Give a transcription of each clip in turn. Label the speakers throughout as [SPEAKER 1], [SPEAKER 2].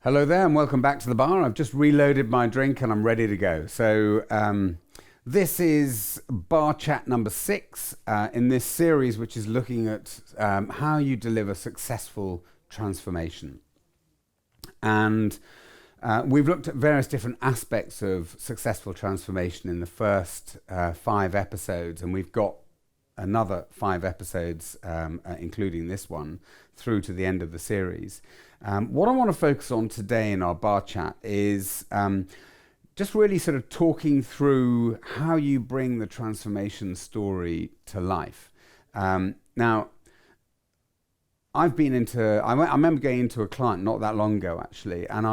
[SPEAKER 1] Hello there and welcome back to the bar. I've just reloaded my drink and I'm ready to go. This is bar chat number 6 in this series, which is looking at how you deliver successful transformation. And we've looked at various different aspects of successful transformation in the first 5 episodes, and we've got another 5 episodes, including this one, through to the end of the series. What I want to focus on today in our bar chat is just really sort of talking through how you bring the transformation story to life. Now, I remember going into a client not that long ago, actually, and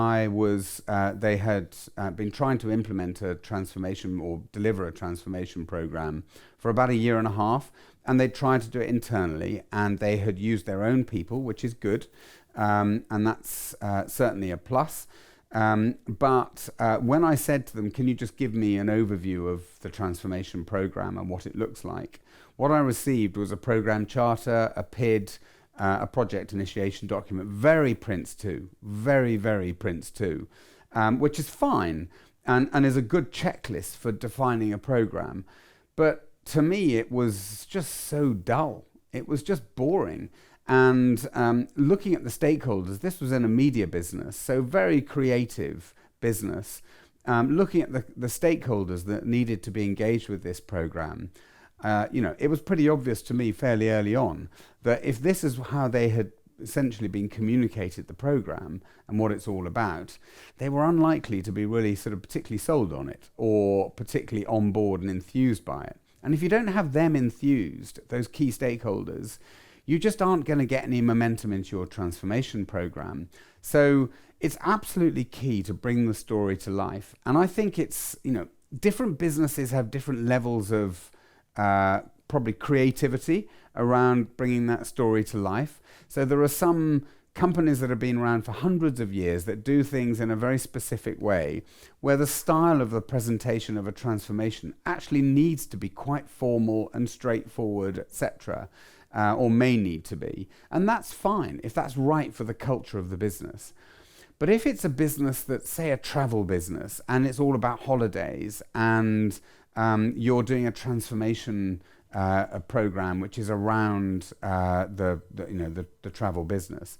[SPEAKER 1] they had been trying to implement a transformation or deliver a transformation program for about a year and a half, and they tried to do it internally, and they had used their own people, which is good, and that's certainly a plus. But when I said to them, can you just give me an overview of the transformation program and what it looks like, what I received was a program charter, a PID, a project initiation document, very Prince 2, very, very Prince 2, which is fine and is a good checklist for defining a program. But to me, it was just so dull. It was just boring. And looking at the stakeholders, this was in a media business, so very creative business. Looking at the stakeholders that needed to be engaged with this program, it was pretty obvious to me fairly early on that if this is how they had essentially been communicated the program and what it's all about, they were unlikely to be really sort of particularly sold on it or particularly on board and enthused by it. And if you don't have them enthused, those key stakeholders, you just aren't going to get any momentum into your transformation program. So it's absolutely key to bring the story to life. And I think it's, different businesses have different levels of probably creativity around bringing that story to life. So there are some companies that have been around for hundreds of years that do things in a very specific way, where the style of the presentation of a transformation actually needs to be quite formal and straightforward, etc., or may need to be. And that's fine if that's right for the culture of the business. But if it's a business that's, say, a travel business, and it's all about holidays, and you're doing a transformation program which is around the travel business,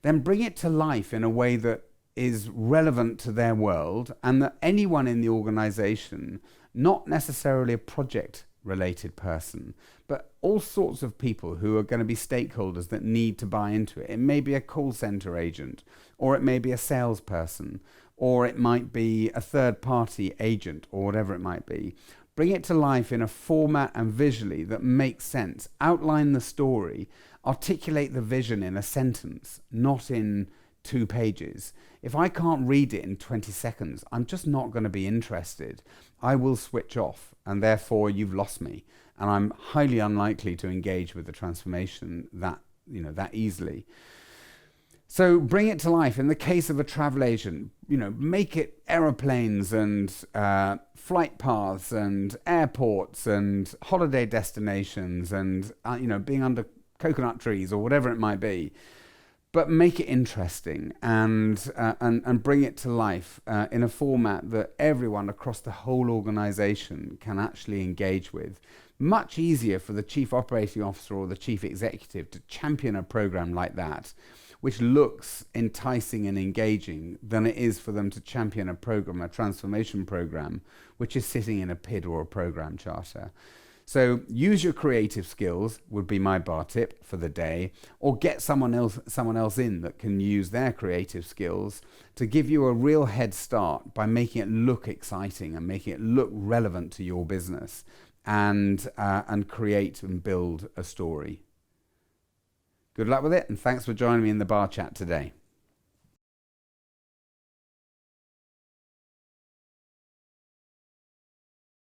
[SPEAKER 1] then bring it to life in a way that is relevant to their world, and that anyone in the organization, not necessarily a project related person, but all sorts of people who are going to be stakeholders that need to buy into it. It may be a call center agent, or it may be a salesperson, or it might be a third party agent, or whatever it might be. Bring it to life in a format and visually that makes sense. Outline the story, articulate the vision in a sentence, not in 2 pages. If I can't read it in 20 seconds, I'm just not going to be interested. I will switch off, and therefore you've lost me. And I'm highly unlikely to engage with the transformation that easily. So bring it to life. In the case of a travel agent, make it aeroplanes and flight paths and airports and holiday destinations and being under coconut trees or whatever it might be. But make it interesting and bring it to life in a format that everyone across the whole organization can actually engage with. Much easier for the chief operating officer or the chief executive to champion a program like that, which looks enticing and engaging, than it is for them to champion a transformation program, which is sitting in a PID or a program charter. So use your creative skills would be my bar tip for the day, or get someone else in that can use their creative skills to give you a real head start by making it look exciting and making it look relevant to your business, and create and build a story. Good luck with it, and thanks for joining me in the bar chat today.